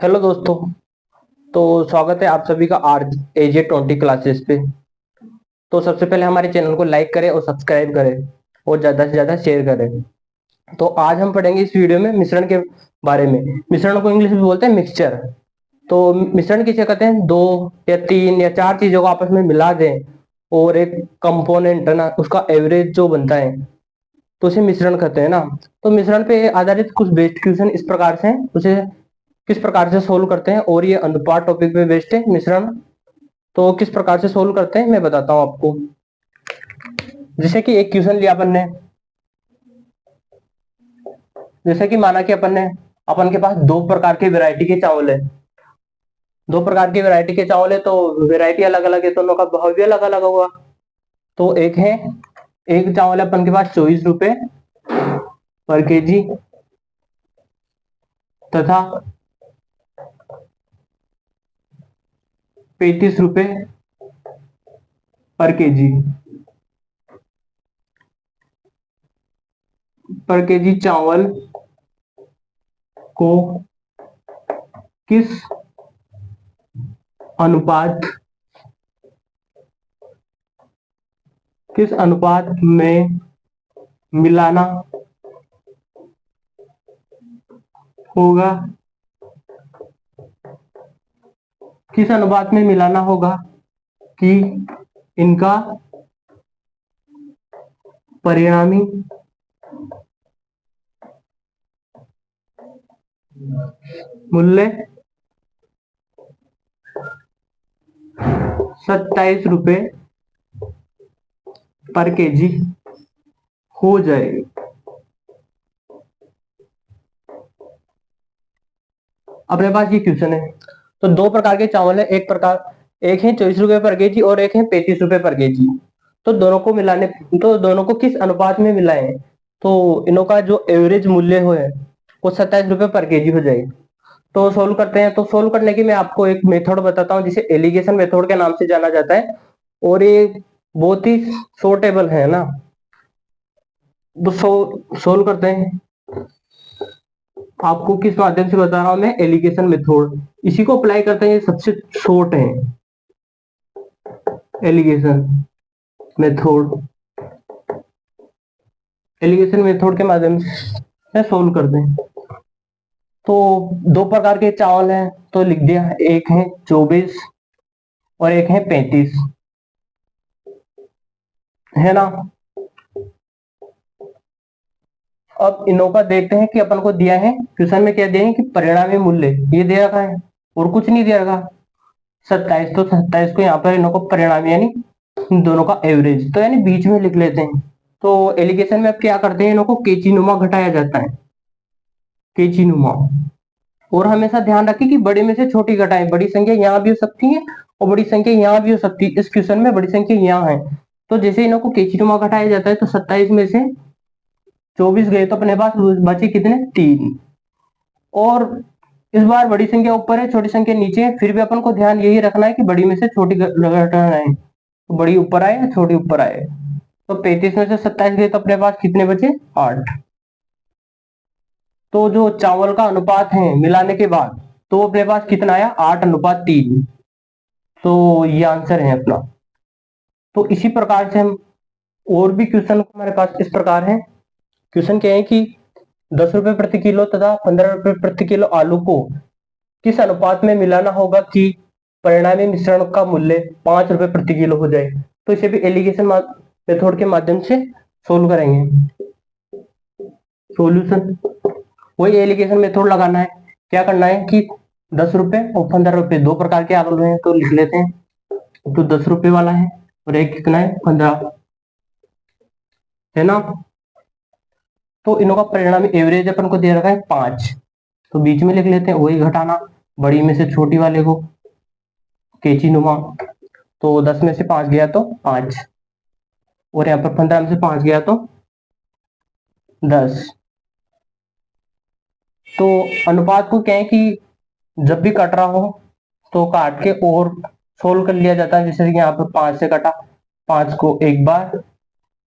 Hello दोस्तों। तो स्वागत है आप सभी का आर एजे 20 क्लासेस पे। तो सबसे पहले हमारे चैनल को लाइक करें और सब्सक्राइब करें और ज़्यादा से ज़्यादा शेयर करें। तो आज हम पढ़ेंगे इस वीडियो में मिश्रण के बारे में। मिश्रण को इंग्लिश में बोलते हैं मिक्सचर। तो मिश्रण किसे कहते हैं? दो या तीन या चार चीज़ों को आपस में मिला दें और एक कंपोनेंट है ना, उसका एवरेज जो बनता है तो उसे मिश्रण कहते हैं ना। तो मिश्रण पे आधारित कुछ बेस्ड क्वेश्चन इस प्रकार से हैं, उसे किस प्रकार से सोल्व करते हैं, और ये अनुपात टॉपिक पे बेस्ड है मिश्रण। तो किस प्रकार से सोल्व करते हैं मैं बताता हूँ आपको। जैसे कि एक क्वेश्चन लिया अपन ने, जैसे कि माना कि अपन के पास दो प्रकार के वैरायटी के चावल है। दो प्रकार की वैरायटी के चावल है तो वैरायटी अलग अलग है तो दोनों का भाव भी अलग अलग होगा। तो एक चावल है अपन के पास 24 रुपए पर केजी, तथा 35 रुपए पर केजी। पर केजी चावल को किस अनुपात किस अनुपात में मिलाना होगा किस अनुपात में मिलाना होगा कि इनका परिणामी मूल्य 27 रुपए पर केजी हो जाए। अपने पास ये क्वेश्चन है। तो दो प्रकार के चावल है, एक है 24 रुपए पर केजी और एक है 35 रुपए पर केजी। तो दोनों को किस अनुपात में मिलाएं तो इनों का जो एवरेज मूल्य हो है वो 27 रुपए पर केजी हो जाए। तो सोल्व करते हैं। तो सोल्व करने की मैं आपको एक मेथड बताता हूँ जिसे एलिगेशन मेथड के नाम से जाना जाता है, और ये बहुत ही शॉर्टेबल है ना। तो सोल्व करते हैं। आपको किस माध्यम से बता रहा हूं मैं? एलिगेशन मेथड, इसी को अप्लाई करते हैं, ये सबसे शॉर्ट है। एलिगेशन मेथड एलिगेशन मेथड के माध्यम से सोल्व करते हैं। तो दो प्रकार के चावल हैं तो लिख दिया, एक है 24 और एक है 35, है ना। अब इनों का देखते हैं कि अपन को दिया है क्वेश्चन में क्या दिया है कि परिणामी मूल्य ये दे रखा है और कुछ नहीं दे रखा 27। तो 27 को यहाँ पर इनों को परिणामी यानी इन दोनों का एवरेज तो यानी बीच में लिख लेते हैं। तो एलिगेशन में अब क्या करते हैं, इनों को कैचीनुमा घटाया जाता है, कैचीनुमा। और हमेशा ध्यान रखें कि बड़ी में से छोटी घटाएं, बड़ी संख्या यहाँ भी हो सकती है और बड़ी संख्या यहाँ भी हो सकती है। इस क्वेश्चन में बड़ी संख्या यहाँ है तो जैसे इनको कैचीनुमा घटाया जाता है तो 27 में से 24 गए तो अपने पास बचे कितने? 3। और इस बार बड़ी संख्या ऊपर है छोटी संख्या नीचे है, फिर भी अपन को ध्यान यही रखना है कि बड़ी में से छोटी घटाना है। तो बड़ी ऊपर आए छोटी ऊपर आए। तो 35 में से 27 गए तो अपने पास कितने बचे? 8। तो जो चावल का अनुपात है मिलाने के बाद तो अपने पास कितना आया? 8:3। तो ये आंसर है अपना। तो इसी प्रकार से हम और भी क्वेश्चन हमारे पास इस प्रकार है। क्वेश्चन क्या है कि 10 रुपए प्रति किलो तथा 15 रुपए प्रति किलो आलू को किस अनुपात में मिलाना होगा कि परिणामी मिश्रण का मूल्य 5 रुपए प्रति किलो हो जाए। तो इसे भी एलिगेशन मेथड के माध्यम से सोल्व करेंगे। सॉल्यूशन वही एलिगेशन मेथड लगाना है। क्या करना है कि 10 रुपए और 15 रुपए दो प्रकार के आलू हैं तो लिख लेते हैं। तो 10 रुपए वाला है और एक कितना है? 15, है ना। तो इनों का परिणामी एवरेज अपन को दे रखा है 5, तो बीच में लिख लेते हैं, वही घटाना बड़ी में से छोटी वाले को कैची नुमा। तो 10 में से 5 गया तो 5, और यहाँ पर 15 में से 5 गया तो 10। तो अनुपात को क्या है कि जब भी कट रहा हो तो काट के और सोल्व कर लिया जाता है। जैसे कि यहाँ पर 5 से कटा, 5 को एक बार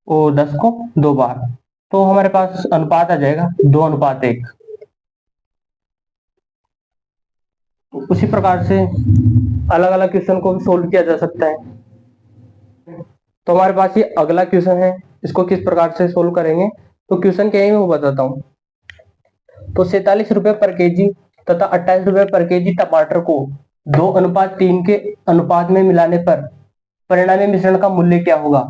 और 10 को 2 बार, तो हमारे पास अनुपात आ जाएगा 2:1। उसी प्रकार से अलग अलग क्वेश्चन को भी सोल्व किया जा सकता है। तो हमारे पास ये अगला क्वेश्चन है, इसको किस प्रकार से सोल्व करेंगे, तो क्वेश्चन क्या है मैं वो बताता हूँ। तो 47 रुपए पर केजी तथा 28 रुपए पर केजी टमाटर को 2:3 के अनुपात में मिलाने पर परिणामी मिश्रण का मूल्य क्या होगा।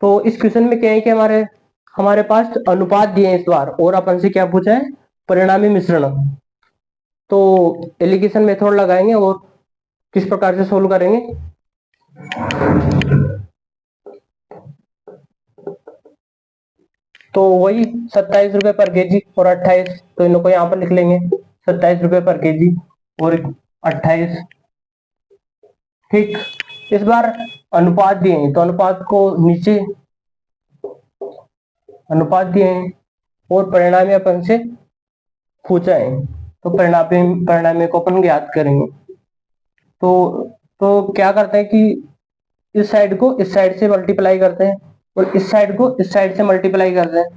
तो इस क्वेश्चन में क्या है कि हमारे हमारे पास अनुपात दिए हैं इस बार, और अपन से क्या पूछा है, परिणामी मिश्रण। तो एलिगेशन मेथड लगाएंगे और किस प्रकार से सोल्व करेंगे। तो वही 27 रुपए पर केजी और 28, तो इनको यहाँ पर लिख लेंगे 27 रुपए पर केजी और 28। ठीक, इस बार अनुपात दिए हैं तो अनुपात को नीचे अनुपात दिए हैं और परिणामी अपन से पूछा है, तो परिणामी को अपन ज्ञात करेंगे। तो क्या करते हैं कि इस साइड को इस साइड से मल्टीप्लाई करते हैं और इस साइड को इस साइड से मल्टीप्लाई करते हैं।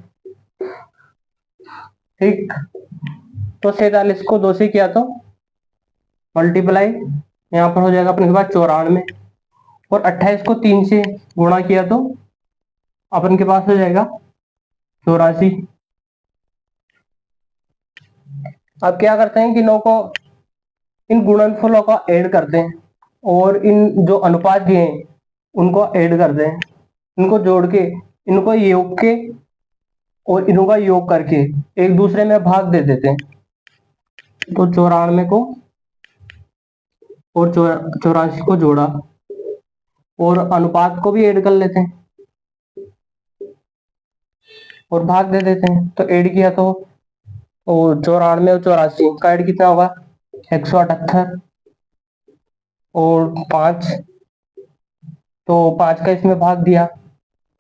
ठीक, तो 47 को 2 से किया तो मल्टीप्लाई यहाँ पर हो जाएगा अपने के पास 94, और 28 को 3 से गुणा किया तो अपन के पास हो जाएगा 84। अब क्या करते हैं कि इन गुणनफलों का ऐड करते हैं और इन जो अनुपात दिए हैं उनको ऐड करते हैं, इनको जोड़ के इनको योग के और इनका योग करके एक दूसरे में भाग दे देते हैं। तो 94 को और 84 को जोड़ा और अनुपात को भी ऐड कर लेते हैं और भाग दे देते हैं। तो ऐड किया तो 94 और 84 का ऐड कितना होगा 178 और 5, तो 5 का इसमें भाग दिया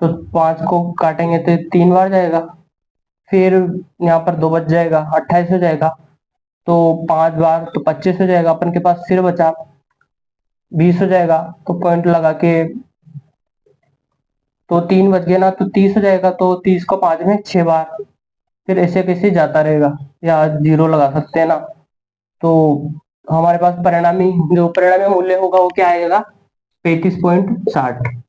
तो 5 को काटेंगे तो 3 बार जाएगा, फिर यहाँ पर 2 बच जाएगा 28 हो जाएगा, तो 5 बार तो 25 हो जाएगा, अपन के पास फिर बचा 20 हो जाएगा। तो पॉइंट लगा के तो 3 बच गए ना, तो 30 हो जाएगा, तो 30 को 5 में 6 बार, फिर ऐसे कैसे जाता रहेगा या 0 लगा सकते हैं ना। तो हमारे पास परिणामी मूल्य होगा वो क्या आएगा 35.60।